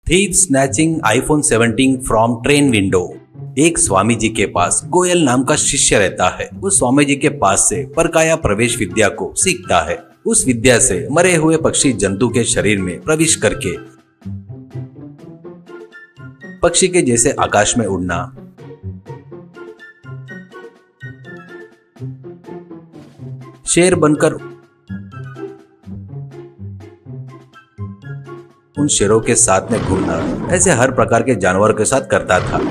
Thief snatching iPhone 17 from train window. एक स्वामी जी के पास गोयल नाम का शिष्य रहता है। वो स्वामी जी के पास से परकाया प्रवेश विद्या को सीखता है। उस विद्या से मरे हुए पक्षी जंतु के शरीर में प्रवेश करके पक्षी के जैसे आकाश में उड़ना, शेर बनकर उन शेरों के साथ में घूमना, ऐसे हर प्रकार के जानवरों के साथ करता था।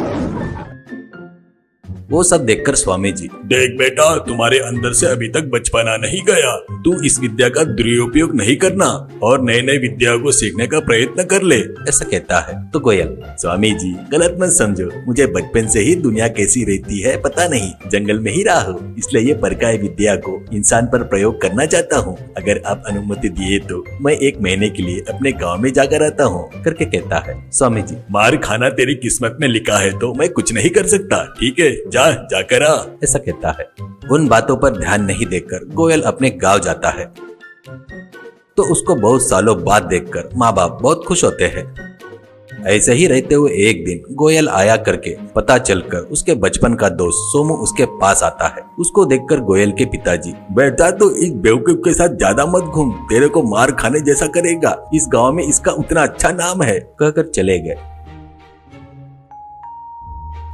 वो सब देखकर स्वामी जी, देख बेटा, तुम्हारे अंदर से अभी तक बचपना नहीं गया। तू इस विद्या का दुरुपयोग नहीं करना और नए नए विद्या को सीखने का प्रयत्न कर ले, ऐसा कहता है। तो गोयल, स्वामी जी गलत मत समझो, मुझे बचपन से ही दुनिया कैसी रहती है पता नहीं, जंगल में ही रहा हूँ, इसलिए ये परकाय विद्या को इंसान पर प्रयोग करना चाहता हूँ। अगर आप अनुमति दिए तो मैं 1 महीने के लिए अपने गाँव में जाकर आता हूँ, करके कहता है। स्वामी जी, मार खाना तेरी किस्मत में लिखा है तो मैं कुछ नहीं कर सकता, ठीक है, जाकर आ, ऐसा कहता है। उन बातों पर ध्यान नहीं देकर गोयल अपने गांव जाता है। तो उसको बहुत सालों बाद देखकर माँ बाप बहुत खुश होते हैं। ऐसे ही रहते हुए एक दिन गोयल आया करके पता चलकर उसके बचपन का दोस्त सोमू उसके पास आता है। उसको देखकर गोयल के पिताजी, बेटा तो इस बेवकूफ के साथ ज्यादा मत घूम, तेरे को मार खाने जैसा करेगा, इस गाँव में इसका उतना अच्छा नाम है, कहकर चले गए।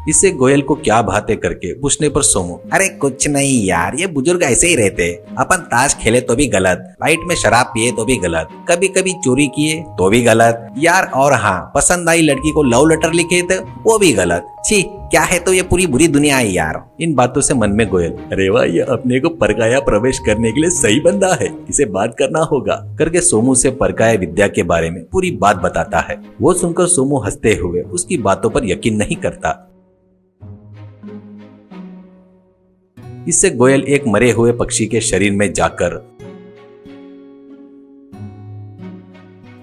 इससे गोयल को क्या बातें करके पूछने पर सोमू, अरे कुछ नहीं यार, ये बुजुर्ग ऐसे ही रहते। अपन ताश खेले तो भी गलत, नाइट में शराब पिए तो भी गलत, कभी कभी चोरी किए तो भी गलत यार, और हाँ पसंद आई लड़की को लव लेटर लिखे थे वो भी गलत। छी, क्या है तो ये पूरी बुरी दुनिया है यार। इन बातों से मन में गोयल, अरे वाह, ये अपने को परकाया प्रवेश करने के लिए सही बंदा है, इसे बात करना होगा, करके सोमू से परकाया विद्या के बारे में पूरी बात बताता है। वो सुनकर सोमू हंसते हुए उसकी बातों पर यकीन नहीं करता। इससे गोयल एक मरे हुए पक्षी के शरीर में जाकर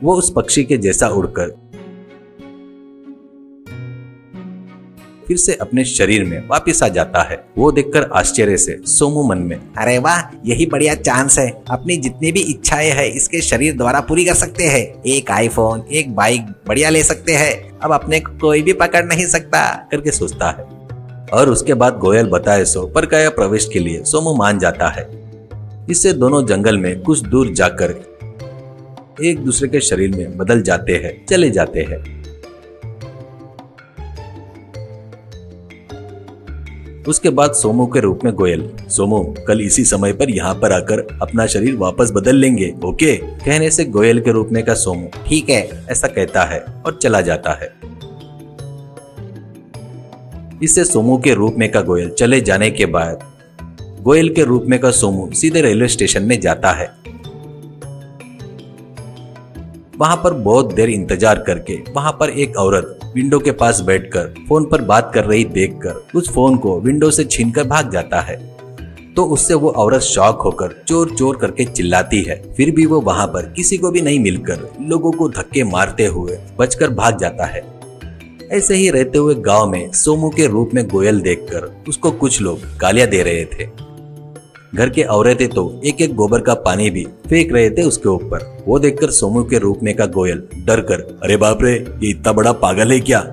वो उस पक्षी के जैसा उड़कर फिर से अपने शरीर में वापस आ जाता है। वो देखकर आश्चर्य से सोमू मन में, अरे वाह, यही बढ़िया चांस है, अपनी जितनी भी इच्छाएं है इसके शरीर द्वारा पूरी कर सकते हैं। एक आईफोन, एक बाइक बढ़िया ले सकते हैं, अब अपने को कोई भी पकड़ नहीं सकता, करके सोचता है। और उसके बाद गोयल बताए सो परकाया प्रवेश के लिए सोमू मान जाता है। इससे दोनों जंगल में कुछ दूर जाकर एक दूसरे के शरीर में बदल जाते हैं, चले जाते हैं। उसके बाद सोमू के रूप में गोयल, सोमू कल इसी समय पर यहाँ पर आकर अपना शरीर वापस बदल लेंगे, ओके, कहने से गोयल के रूप में का सोमू ठीक है ऐसा कहता है और चला जाता है। इससे सोमू के रूप में का गोयल चले जाने के बाद गोयल के रूप में का सोमू सीधे रेलवे स्टेशन में जाता है। वहां पर बहुत देर इंतजार करके वहां पर एक औरत विंडो के पास बैठकर फोन पर बात कर रही देखकर उस फोन को विंडो से छीनकर भाग जाता है। तो उससे वो औरत शॉक होकर चोर चोर करके चिल्लाती है। फिर भी वो वहां पर किसी को भी नहीं मिलकर लोगों को धक्के मारते हुए बचकर भाग जाता है। ऐसे ही रहते हुए गांव में सोमू के रूप में गोयल देखकर उसको कुछ लोग गालियां दे रहे थे। घर के औरतें तो एक एक गोबर का पानी भी फेंक रहे थे उसके ऊपर। वो देखकर सोमू के रूप में का गोयल डर कर, अरे बाप रे, ये इतना बड़ा पागल है क्या,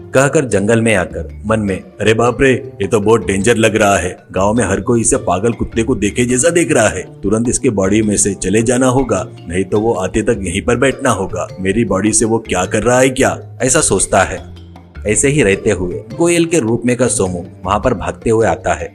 कहकर जंगल में आकर मन में, अरे बाप रे, ये तो बहुत डेंजर लग रहा है, गांव में हर कोई इसे पागल कुत्ते को देखे जैसा देख रहा है, तुरंत इसके बॉडी में से चले जाना होगा, नहीं तो वो आते तक यहीं पर बैठना होगा, मेरी बॉडी से वो क्या कर रहा है क्या, ऐसा सोचता है। ऐसे ही रहते हुए गोयल के रूप में का सोमू वहां पर भागते हुए आता है।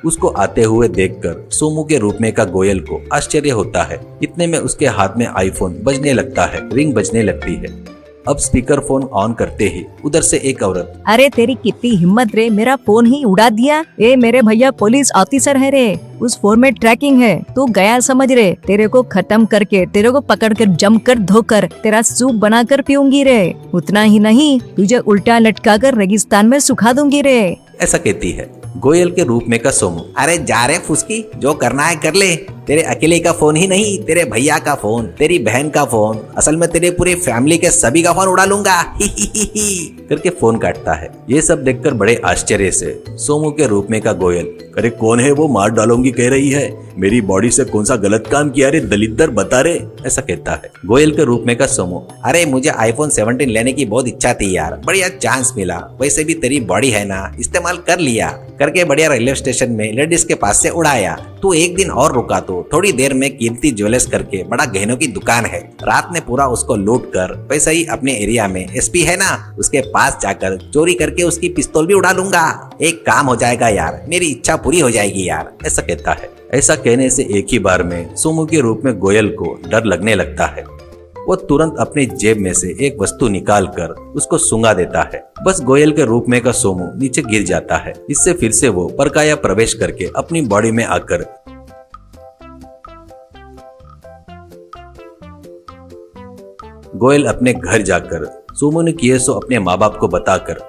उसको आते हुए देखकर सोमू के रूप में का गोयल को आश्चर्य होता है। इतने में उसके हाथ में आईफोन बजने लगता है, रिंग बजने लगती है। अब स्पीकर फोन ऑन करते ही उधर से एक औरत, अरे तेरी कितनी हिम्मत रे, मेरा फोन ही उड़ा दिया। ए मेरे भैया पुलिस ऑफिसर है रे, उस फोन में ट्रैकिंग है, तू गया समझ रे, तेरे को खत्म करके, तेरे को पकड़कर जमकर धोकर तेरा सूप बनाकर पीऊंगी रे। उतना ही नहीं, तुझे उल्टा लटका कर रेगिस्तान में सुखा दूंगी रे, ऐसा कहती है। गोयल के रूप में का सोमू, अरे जा रे फुसकी, जो करना है कर ले, तेरे अकेले का फोन ही नहीं, तेरे भैया का फोन, तेरी बहन का फोन, असल में तेरे पूरे फैमिली के सभी का फोन उड़ा लूंगा करके फोन काटता है। ये सब देखकर बड़े आश्चर्य से सोमू के रूप में का गोयल, अरे कौन है वो, मार डालूंगी कह रही है, मेरी बॉडी से कौन सा गलत काम किया रे दलिद्दर, बता रे, ऐसा कहता है। गोयल के रूप में का सोमू, अरे मुझे आईफोन 17 लेने की बहुत इच्छा थी यार, बढ़िया चांस मिला, वैसे भी तेरी बॉडी है ना, इस्तेमाल कर लिया, करके बढ़िया रेलवे स्टेशन में लेडीज के पास से उड़ाया। तू एक दिन और रुका तो थोड़ी देर में कीमती ज्वेलर्स करके बड़ा गहनों की दुकान है, रात में पूरा उसको लूट कर वैसे ही अपने एरिया में एसपी है ना, उसके पास जाकर चोरी करके उसकी पिस्तौल भी उड़ा लूंगा। एक काम हो जाएगा यार, मेरी इच्छा पूरी हो जाएगी यार, ऐसा कहता है। ऐसा कहने से एक ही बार में सोमू के रूप में गोयल को डर लगने लगता है। वो तुरंत अपनी जेब में से एक वस्तु निकाल कर उसको सूंघा देता है। बस गोयल के रूप में का सोमू नीचे गिर जाता है। इससे फिर से वो परकाया प्रवेश करके अपनी बॉडी में आकर गोयल अपने घर जाकर सोमू ने किए सो अपने माँ बाप को बताकर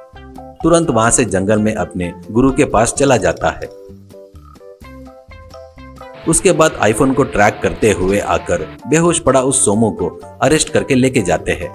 तुरंत वहां से जंगल में अपने गुरु के पास चला जाता है। उसके बाद आईफोन को ट्रैक करते हुए आकर बेहोश पड़ा उस सोमू को अरेस्ट करके लेके जाते हैं।